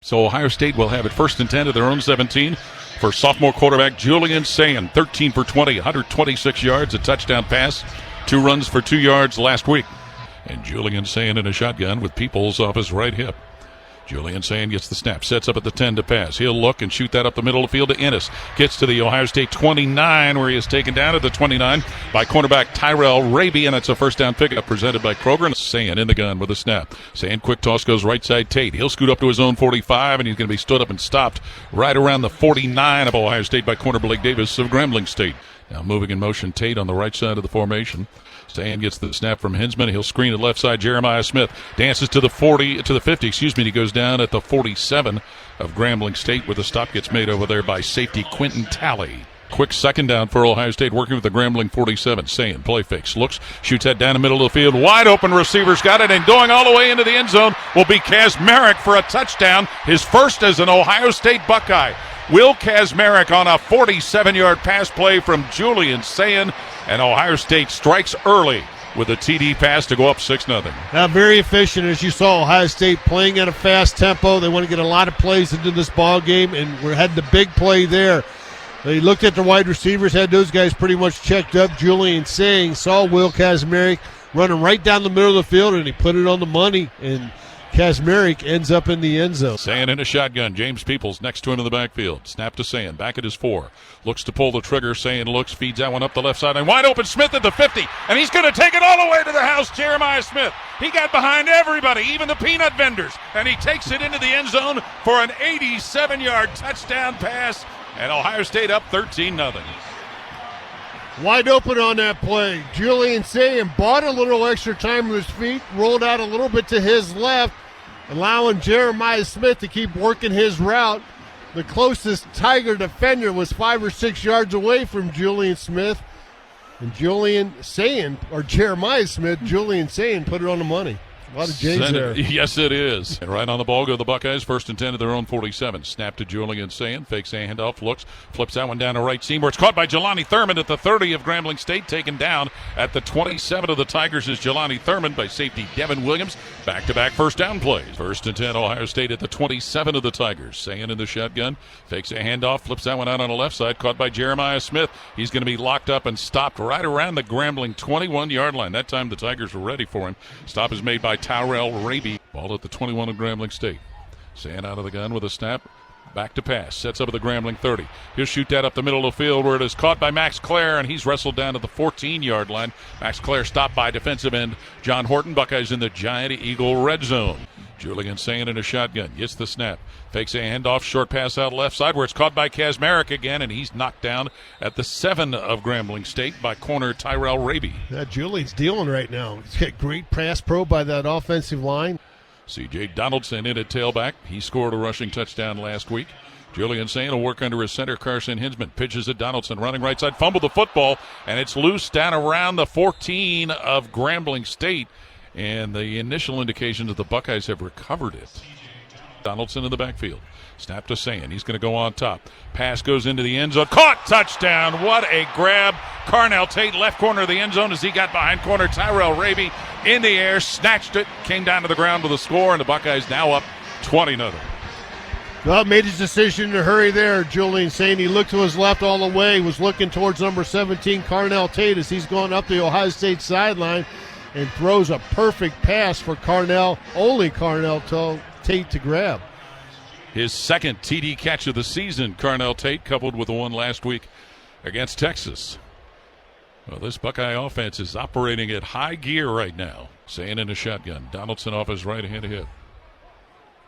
So Ohio State will have it 1st and 10 at their own 17 for sophomore quarterback Julian Sayin, 13 for 20, 126 yards, a touchdown pass, 2 runs for 2 yards last week. And Julian Sayin in a shotgun with Peoples off his right hip. Julian Sayin gets the snap, sets up at the 10 to pass. He'll look and shoot that up the middle of the field to Ennis. Gets to the Ohio State 29, where he is taken down at the 29 by cornerback Tyrell Rabby, and it's a first down pickup presented by Kroger. Sayin in the gun with a snap. Sayin, quick toss, goes right side Tate. He'll scoot up to his own 45, and he's going to be stood up and stopped right around the 49 of Ohio State by corner Blake Davis of Grambling State. Now moving in motion, Tate on the right side of the formation. Sayin gets the snap from Hinsman. He'll screen to left side. Jeremiah Smith dances to the 50. He goes down at the 47 of Grambling State, where the stop gets made over there by safety Quentin Talley. Quick second down for Ohio State, working with the Grambling 47. Sayin, play fakes, looks, shoots that down the middle of the field. Wide open receivers got it, and going all the way into the end zone will be Kazmarek for a touchdown, his first as an Ohio State Buckeye. Will Kazmarek on a 47-yard pass play from Julian Sayin, and Ohio State strikes early with a TD pass to go up 6-0. Now, very efficient, as you saw. Ohio State playing at a fast tempo. They want to get a lot of plays into this ball game, and we had the big play there. They looked at the wide receivers, had those guys pretty much checked up. Julian Sayin saw Will Kazmarek running right down the middle of the field, and he put it on the money, and Kazmarek ends up in the end zone. Sayin in a shotgun. James Peoples next to him in the backfield. Snap to Sayin. Back at his 4. Looks to pull the trigger. Sayin looks, feeds that one up the left side. And wide open Smith at the 50. And he's going to take it all the way to the house. Jeremiah Smith. He got behind everybody, even the peanut vendors. And he takes it into the end zone for an 87-yard touchdown pass. And Ohio State up 13-0. Wide open on that play. Julian Sayin bought a little extra time with his feet, rolled out a little bit to his left, allowing Jeremiah Smith to keep working his route. The closest Tiger defender was 5 or 6 yards away from Julian Smith. And Julian Sayin, or Jeremiah Smith, Julian Sayin put it on the money. A lot of J's there. Yes, it is. And right on the ball go the Buckeyes, 1st and 10 at their own 47. Snap to Julian Sayin, fakes a handoff, looks, flips that one down to right seam, where it's caught by Jelani Thurman at the 30 of Grambling State, taken down at the 27 of the Tigers is Jelani Thurman by safety Devin Williams. Back-to-back first down plays. 1st and 10, Ohio State at the 27 of the Tigers. Sayin in the shotgun, fakes a handoff, flips that one out on the left side, caught by Jeremiah Smith. He's going to be locked up and stopped right around the Grambling 21-yard line. That time the Tigers were ready for him. Stop is made by Tyrell Rabby. Ball at the 21 of Grambling State. Sayin out of the gun with a snap. Back to pass. Sets up at the Grambling 30. He'll shoot that up the middle of the field where it is caught by Max Clare, and he's wrestled down to the 14-yard line. Max Clare stopped by defensive end John Horton. Buckeyes in the Giant Eagle red zone. Julian Sayin in a shotgun. Gets the snap. Fakes a handoff. Short pass out left side where it's caught by Kazmarek again, and he's knocked down at the 7 of Grambling State by corner Tyrell Rabby. Julian's dealing right now. He's got great pass pro by that offensive line. C.J. Donaldson in at tailback. He scored a rushing touchdown last week. Julian Sayin will work under his center, Carson Hinsman. Pitches at Donaldson, running right side, fumbled the football, and it's loose down around the 14 of Grambling State. And the initial indications that the Buckeyes have recovered it. Donaldson in the backfield. Snap to Sayin. He's going to go on top. Pass goes into the end zone. Caught! Touchdown! What a grab. Carnell Tate, left corner of the end zone as he got behind corner. Tyrell Rabby in the air, snatched it, came down to the ground with a score, and the Buckeyes now up 20-0. Well, made his decision to hurry there, Julian Sayin. He looked to his left all the way, was looking towards number 17, Carnell Tate, as he's going up the Ohio State sideline and throws a perfect pass for only Carnell Tate to grab. His second TD catch of the season, Carnell Tate, coupled with the one last week against Texas. Well, this Buckeye offense is operating at high gear right now. Sayin in a shotgun. Donaldson off his right hand hip.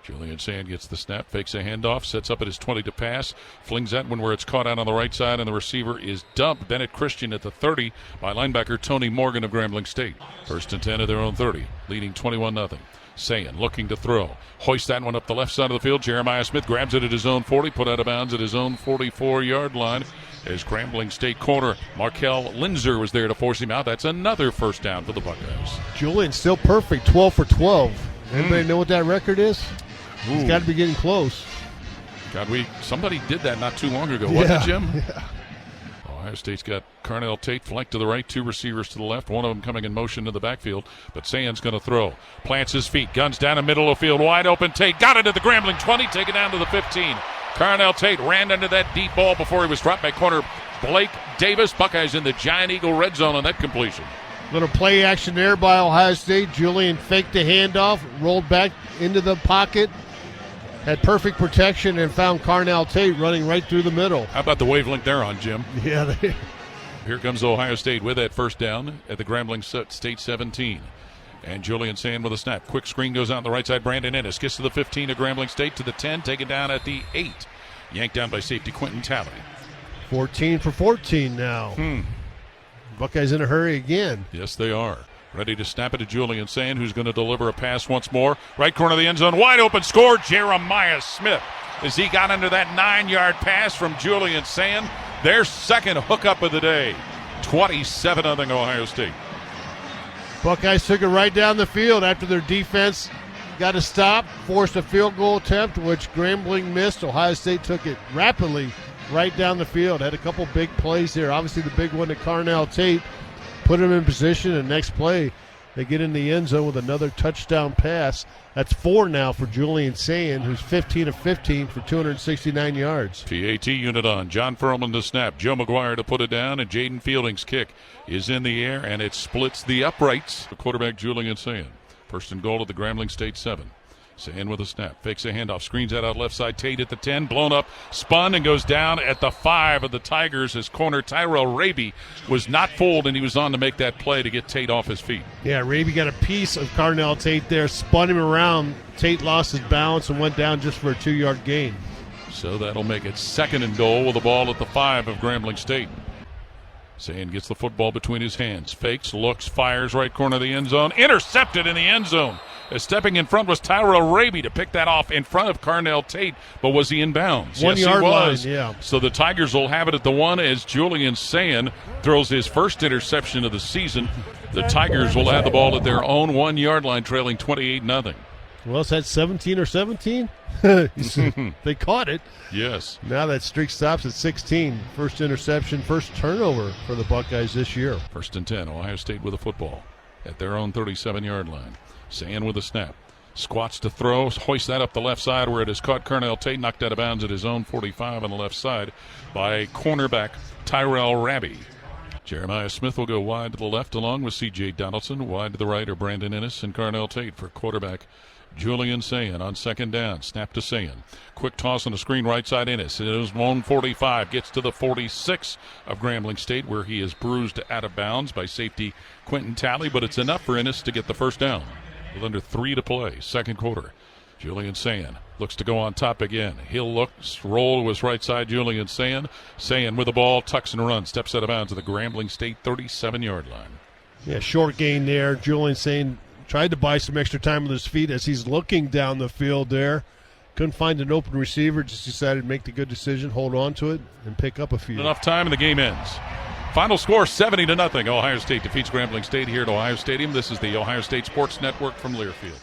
Julian Sayin gets the snap, fakes a handoff, sets up at his 20 to pass, flings that one where it's caught out on the right side, and the receiver is dumped. Bennett Christian at the 30 by linebacker Tony Morgan of Grambling State. 1st and 10 of their own 30, leading 21-0. Sayin looking to throw. Hoist that one up the left side of the field. Jeremiah Smith grabs it at his own 40, put out of bounds at his own 44-yard line. As Grambling State corner Markel Linzer was there to force him out. That's another first down for the Buckeyes. Julian's still perfect, 12 for 12. Anybody know what that record is? Ooh. He's got to be getting close. God, somebody did that not too long ago, wasn't it, Jim? Yeah. Ohio State's got Carnell Tate flanked to the right, 2 receivers to the left, one of them coming in motion to the backfield. But Sayin's going to throw. Plants his feet, guns down the middle of the field, wide open. Tate got it at the Grambling 20, taken down to the 15. Carnell Tate ran into that deep ball before he was dropped by corner Blake Davis. Buckeyes in the Giant Eagle red zone on that completion. Little play action there by Ohio State. Julian faked the handoff, rolled back into the pocket, had perfect protection, and found Carnell Tate running right through the middle. How about the wavelength they're on, Jim? Yeah. Here comes Ohio State with that first down at the Grambling State 17. And Julian Sayin with a snap. Quick screen goes out on the right side. Brandon Ennis gets to the 15 of Grambling State, to the 10, taken down at the 8. Yanked down by safety Quentin Talley. 14 for 14 now. Buckeyes in a hurry again. Yes, they are. Ready to snap it to Julian Sayin, who's going to deliver a pass once more. Right corner of the end zone, wide open, score, Jeremiah Smith. As he got under that 9-yard pass from Julian Sayin, their second hookup of the day. 27-0 Ohio State. Buckeyes took it right down the field after their defense got a stop, forced a field goal attempt, which Grambling missed. Ohio State took it rapidly right down the field. Had a couple big plays there. Obviously the big one to Carnell Tate put him in position, and next play they get in the end zone with another touchdown pass. That's 4 now for Julian Sayin, who's 15 of 15 for 269 yards. PAT unit on. John Furlman to snap. Joe McGuire to put it down, and Jaden Fielding's kick is in the air, and it splits the uprights. The quarterback Julian Sayin. First and goal at the Grambling State 7. Sayin with a snap, fakes a handoff, screens that out left side. Tate at the 10, blown up, spun, and goes down at the 5 of the Tigers as corner Tyrell Rabby was not fooled, and he was on to make that play to get Tate off his feet. Yeah, Rabby got a piece of Carnell Tate there, spun him around. Tate lost his balance and went down just for a 2-yard gain. So that'll make it second and goal with the ball at the 5 of Grambling State. Sayin gets the football between his hands, fakes, looks, fires, right corner of the end zone, intercepted in the end zone. As stepping in front was Tyrell Rabby to pick that off in front of Carnell Tate, but was he in bounds? 1 yes, yard he was. line, yeah. So the Tigers will have it at the 1 as Julian Sayin throws his first interception of the season. The Tigers will have the ball at their own 1 yard line, trailing 28-0. Well, it's at 17 or 17. They caught it. Yes. Now that streak stops at 16. First interception, first turnover for the Buckeyes this year. First and 10, Ohio State with a football at their own 37-yard line. Sayin with a snap. Squats to throw, hoists that up the left side where it has caught Carnell Tate, knocked out of bounds at his own 45 on the left side by cornerback Tyrell Rabby. Jeremiah Smith will go wide to the left along with C.J. Donaldson. Wide to the right are Brandon Ennis and Carnell Tate for quarterback Julian Sayin on second down. Snap to Sayin. Quick toss on the screen right side Ennis. It is 145. Gets to the 46 of Grambling State where he is bruised out of bounds by safety Quentin Talley, but it's enough for Ennis to get the first down. With under 3 to play, second quarter. Julian Sayin looks to go on top again. He'll look, roll to his right side, Julian Sayin. Sayin with the ball, tucks and runs, steps out of bounds to the Grambling State 37-yard line. Yeah, short gain there. Julian Sayin tried to buy some extra time with his feet as he's looking down the field there. Couldn't find an open receiver, just decided to make the good decision, hold on to it, and pick up a few. Enough time and the game ends. Final score 70-0. Ohio State defeats Grambling State here at Ohio Stadium. This is the Ohio State Sports Network from Learfield.